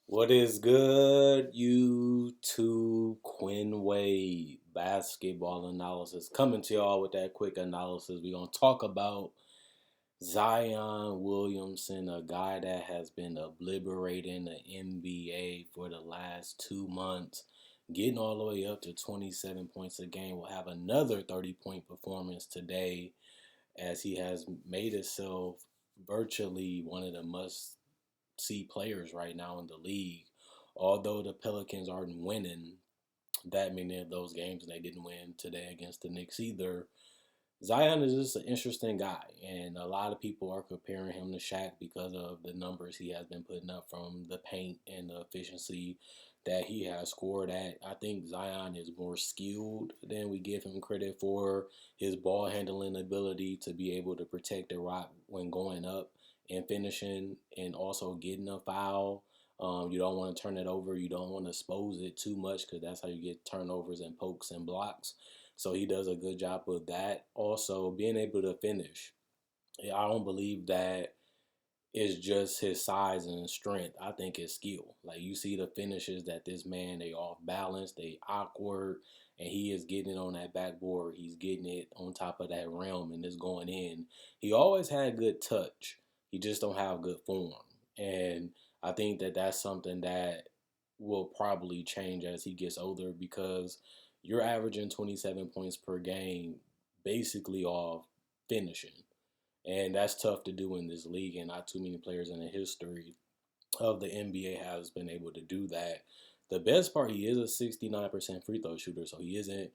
What is good, YouTube? Quinn Wade basketball analysis coming to y'all with that quick analysis. We're gonna talk about Zion Williamson, a guy that has been obliterating the NBA for the last 2 months, getting all the way up to 27 points a game. Will have another 30-point performance today as he has made himself virtually one of the must see players right now in the league. Although the Pelicans aren't winning that many of those games, and they didn't win today against the Knicks either, Zion is just an interesting guy, and a lot of people are comparing him to Shaq because of the numbers he has been putting up from the paint and the efficiency that he has scored at. I think Zion is more skilled than we give him credit for. His ball handling ability to be able to protect the rock when going up and finishing, and also getting a foul. You don't want to turn it over. You don't want to expose it too much because that's how you get turnovers and pokes and blocks. So he does a good job with that. Also, being able to finish. I don't believe that it's just his size and strength. I think it's skill. Like you see the finishes that this man, they off balance, they awkward, and he is getting it on that backboard. He's getting it on top of that rim and it's going in. He always had good touch. He just don't have good form. And I think that that's something that will probably change as he gets older because you're averaging 27 points per game basically off finishing. And that's tough to do in this league, and not too many players in the history of the NBA has been able to do that. The best part, he is a 69% free throw shooter, so he isn't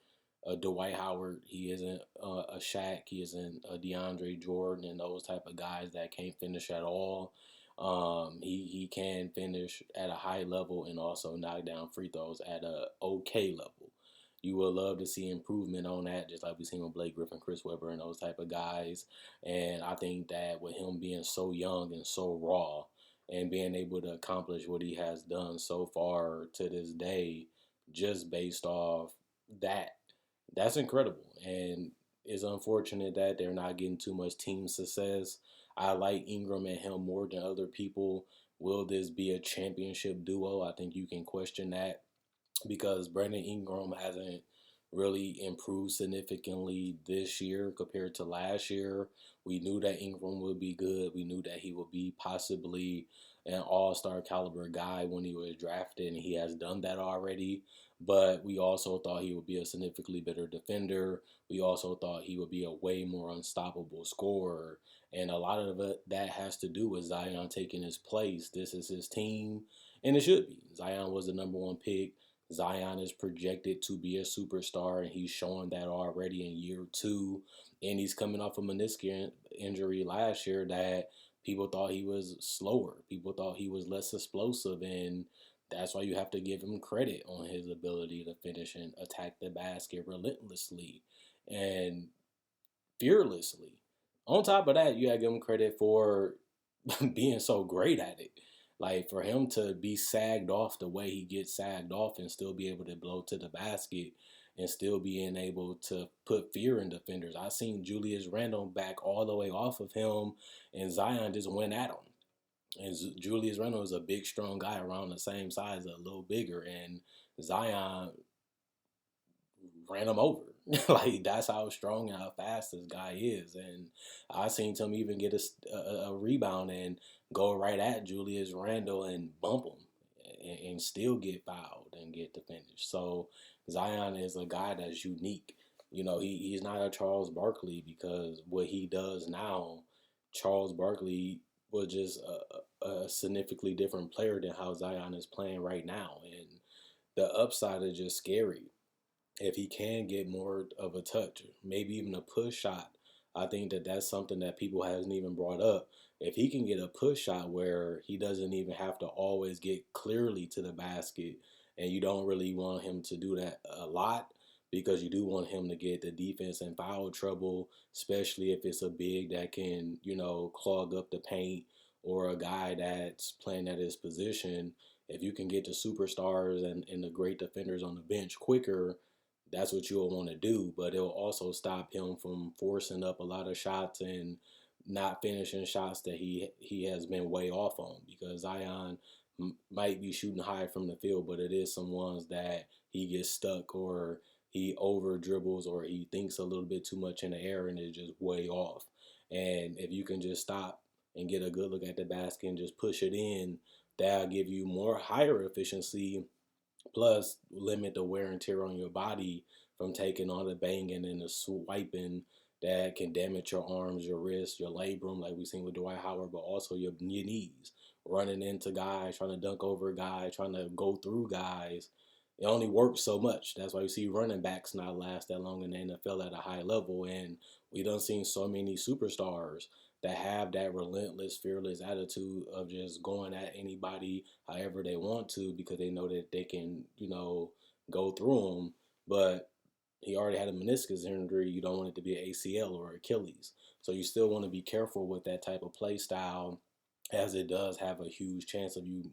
a Dwight Howard, he isn't a Shaq, he isn't a DeAndre Jordan, and those type of guys that can't finish at all. He can finish at a high level and also knock down free throws at a okay level. You would love to see improvement on that, just like we've seen with Blake Griffin, Chris Webber, and those type of guys. And I think that with him being so young and so raw, and being able to accomplish what he has done so far to this day, just based off that, that's incredible. And it's unfortunate that they're not getting too much team success. I like Ingram and him more than other people. Will this be a championship duo? I think you can question that because Brandon Ingram hasn't really improved significantly this year compared to last year. We knew that Ingram would be good. We knew that he would be possibly an all-star caliber guy when he was drafted, and he has done that already. But we also thought he would be a significantly better defender. We also thought he would be a way more unstoppable scorer. And a lot of that has to do with Zion taking his place. This is his team, and it should be. Zion was the number one pick. Zion is projected to be a superstar, and he's showing that already in year two. And he's coming off a meniscus injury last year that people thought he was slower. People thought he was less explosive, and that's why you have to give him credit on his ability to finish and attack the basket relentlessly and fearlessly. On top of that, you gotta give him credit for being so great at it. Like for him to be sagged off the way he gets sagged off and still be able to blow to the basket and still being able to put fear in defenders. I seen Julius Randle back all the way off of him, and Zion just went at him. And Julius Randle is a big, strong guy around the same size, a little bigger, and Zion ran him over. Like that's how strong and how fast this guy is. And I seen him even get a rebound and go right at Julius Randle and bump him and still get fouled and get the finish. So Zion is a guy that's unique. He's not a Charles Barkley because what he does now, Charles Barkley was just a significantly different player than how Zion is playing right now. And the upside is just scary if he can get more of a touch, maybe even a push shot. I think that that's something that people hasn't even brought up. If he can get a push shot where he doesn't even have to always get clearly to the basket, and you don't really want him to do that a lot because you do want him to get the defense in foul trouble, especially if it's a big that can, clog up the paint or a guy that's playing at his position. If you can get the superstars and the great defenders on the bench quicker, that's what you'll want to do, but it'll also stop him from forcing up a lot of shots and not finishing shots that he has been way off on because Zion might be shooting high from the field, but it is some ones that he gets stuck or he over dribbles or he thinks a little bit too much in the air and it's just way off. And if you can just stop and get a good look at the basket and just push it in, that'll give you more higher efficiency, plus limit the wear and tear on your body from taking all the banging and the swiping that can damage your arms, your wrists, your labrum, like we've seen with Dwight Howard, but also your knees. Running into guys, trying to dunk over guys, trying to go through guys. It only works so much. That's why you see running backs not last that long in the NFL at a high level. And we done seen so many superstars that have that relentless, fearless attitude of just going at anybody however they want to because they know that they can, go through them. But he already had a meniscus injury. You don't want it to be an ACL or Achilles. So you still want to be careful with that type of play style, as it does have a huge chance of you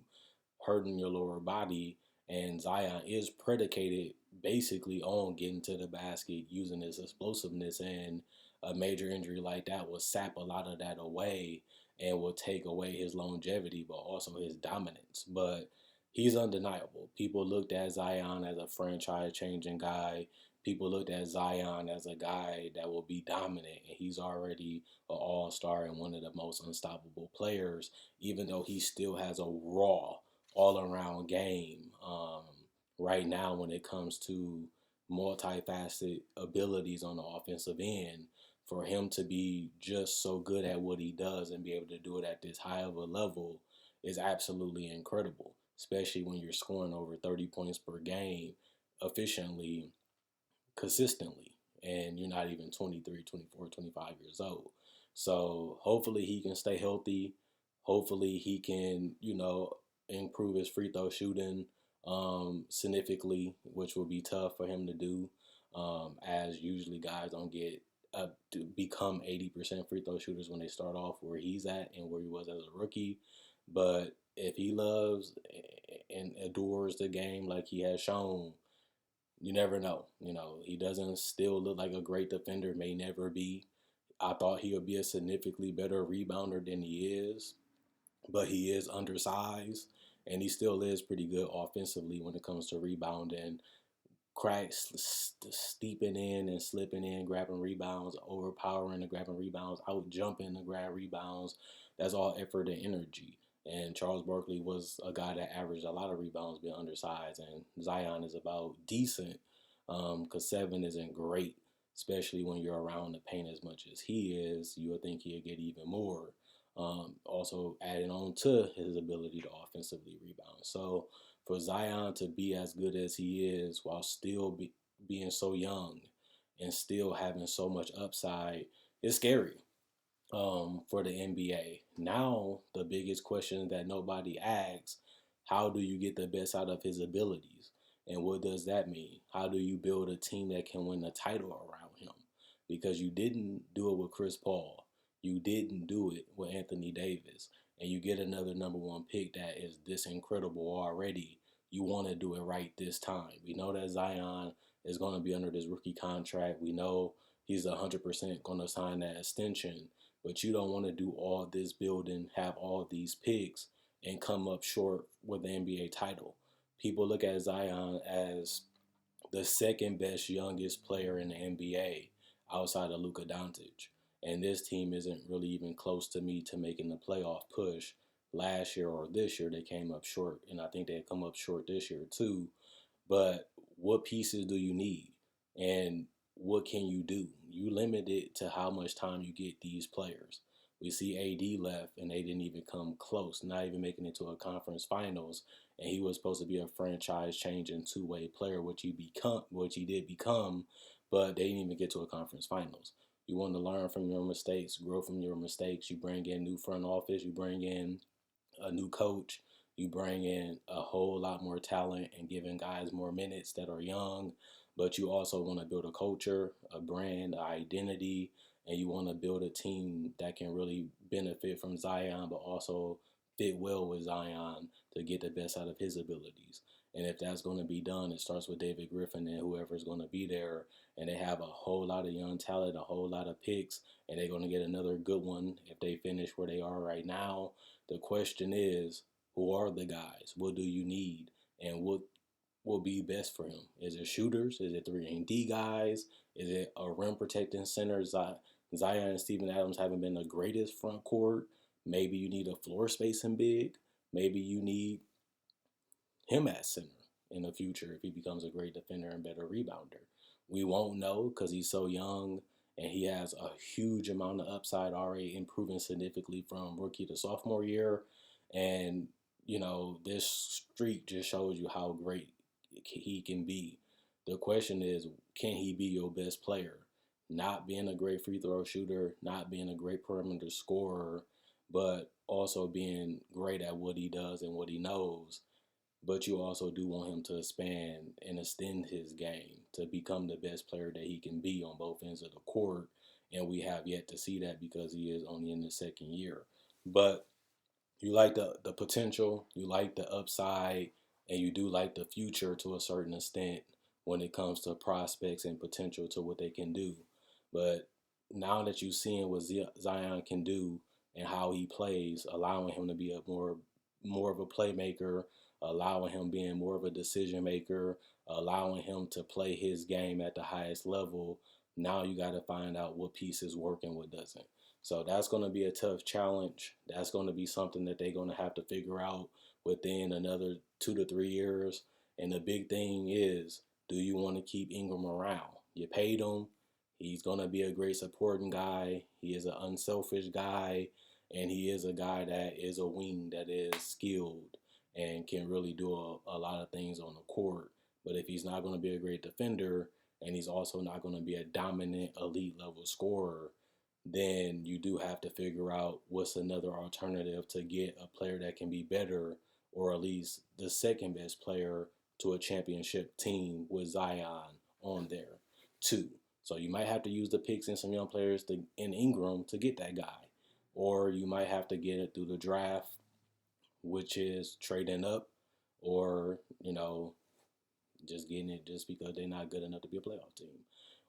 hurting your lower body. And Zion is predicated basically on getting to the basket, using his explosiveness, and a major injury like that will sap a lot of that away and will take away his longevity, but also his dominance. But he's undeniable. People looked at Zion as a franchise changing guy. People looked at Zion as a guy that will be dominant, and he's already an all-star and one of the most unstoppable players, even though he still has a raw all-around game right now when it comes to multifaceted abilities on the offensive end. For him to be just so good at what he does and be able to do it at this high of a level is absolutely incredible, especially when you're scoring over 30 points per game efficiently, consistently, and you're not even 23, 24, 25 years old. So hopefully he can stay healthy. Hopefully he can, improve his free throw shooting significantly, which will be tough for him to do, as usually guys don't get to become 80% free throw shooters when they start off where he's at and where he was as a rookie. But if he loves and adores the game like he has shown, you never know. He doesn't still look like a great defender, may never be. I thought he would be a significantly better rebounder than he is, but he is undersized, and he still is pretty good offensively when it comes to rebounding, cracks, steeping in and slipping in, grabbing rebounds, overpowering the grabbing rebounds, out jumping the grab rebounds. That's all effort and energy. And Charles Barkley was a guy that averaged a lot of rebounds, being undersized. And Zion is about decent, because 7 isn't great, especially when you're around the paint as much as he is. You would think he'd get even more. Also adding on to his ability to offensively rebound. So for Zion to be as good as he is while still being so young and still having so much upside is scary, for the NBA. Now, the biggest question that nobody asks, how do you get the best out of his abilities? And what does that mean? How do you build a team that can win a title around him? Because you didn't do it with Chris Paul. You didn't do it with Anthony Davis. And you get another number one pick that is this incredible already. You want to do it right this time. We know that Zion is going to be under this rookie contract. We know he's 100% going to sign that extension, but you don't want to do all this building, have all these picks, and come up short with the NBA title. People look at Zion as the second best youngest player in the NBA outside of Luka Doncic. And this team isn't really even close to me to making the playoff push. Last year or this year, they came up short, and I think they come up short this year too. But what pieces do you need? And what can you do? You limit it to how much time you get these players. We see AD left and they didn't even come close, not even making it to a conference finals. And he was supposed to be a franchise changing two-way player, which he did become, but they didn't even get to a conference finals. You want to learn from your mistakes, grow from your mistakes. You bring in new front office, you bring in a new coach, you bring in a whole lot more talent and giving guys more minutes that are young, but you also want to build a culture, a brand, an identity, and you want to build a team that can really benefit from Zion, but also fit well with Zion to get the best out of his abilities. And if that's going to be done, it starts with David Griffin and whoever's going to be there. And they have a whole lot of young talent, a whole lot of picks, and they're going to get another good one if they finish where they are right now. The question is, Who are the guys? What do you need? And what will be best for him? Is it shooters? Is it 3-and-D guys? Is it a rim protecting center? Zion and Steven Adams haven't been the greatest front court. Maybe you need a floor spacing big. Maybe you need him at center in the future if he becomes a great defender and better rebounder. We won't know because he's so young and he has a huge amount of upside already improving significantly from rookie to sophomore year. And, this streak just shows you how great he can be. The question is, can he be your best player? Not being a great free throw shooter, not being a great perimeter scorer, but also being great at what he does and what he knows, but you also do want him to expand and extend his game to become the best player that he can be on both ends of the court. And we have yet to see that because he is only in the second year. But you like the potential, you like the upside, and you do like the future to a certain extent when it comes to prospects and potential to what they can do. But now that you've seen what Zion can do and how he plays, allowing him to be a more of a playmaker, allowing him being more of a decision maker, allowing him to play his game at the highest level. Now you got to find out what pieces work and what doesn't. So that's going to be a tough challenge. That's going to be something that they're going to have to figure out within another 2 to 3 years. And the big thing is, do you want to keep Ingram around? You paid him. He's going to be a great supporting guy. He is an unselfish guy. And he is a guy that is a wing that is skilled and can really do a lot of things on the court. But if he's not going to be a great defender and he's also not going to be a dominant elite level scorer, then you do have to figure out what's another alternative to get a player that can be better, or at least the second best player to a championship team with Zion on there too. So you might have to use the picks and some young players in Ingram to get that guy. Or you might have to get it through the draft, which is trading up, or, just getting it just because they're not good enough to be a playoff team.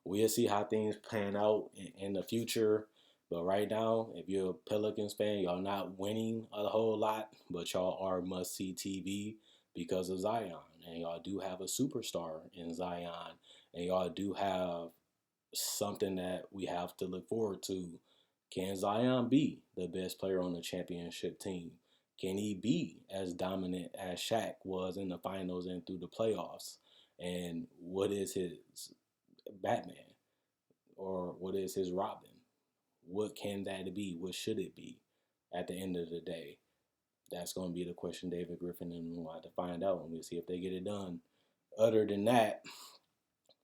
We'll see how things pan out in the future. But right now, if you're a Pelicans fan, y'all not winning a whole lot, but y'all are must-see TV because of Zion. And y'all do have a superstar in Zion. And y'all do have something that we have to look forward to. Can Zion be the best player on the championship team? Can he be as dominant as Shaq was in the finals and through the playoffs? And what is his Batman? Or what is his Robin? What can that be? What should it be at the end of the day? That's going to be the question David Griffin and we'll have to find out, and we'll see if they get it done. Other than that,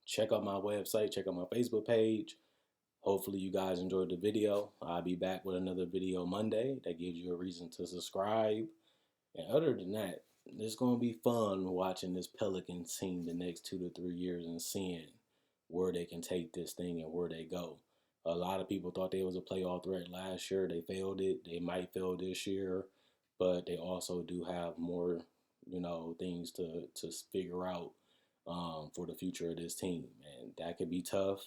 check out my website, check out my Facebook page. Hopefully you guys enjoyed the video. I'll be back with another video Monday that gives you a reason to subscribe. And other than that, it's going to be fun watching this Pelican team the next 2 to 3 years and seeing where they can take this thing and where they go. A lot of people thought they was a playoff threat last year. They failed it. They might fail this year, but they also do have more, things to figure out for the future of this team. And that could be tough.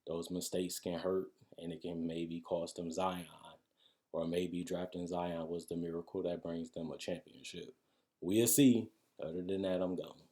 Those mistakes can hurt, and it can maybe cost them Zion. Or maybe drafting Zion was the miracle that brings them a championship. We'll see. Other than that, I'm gone.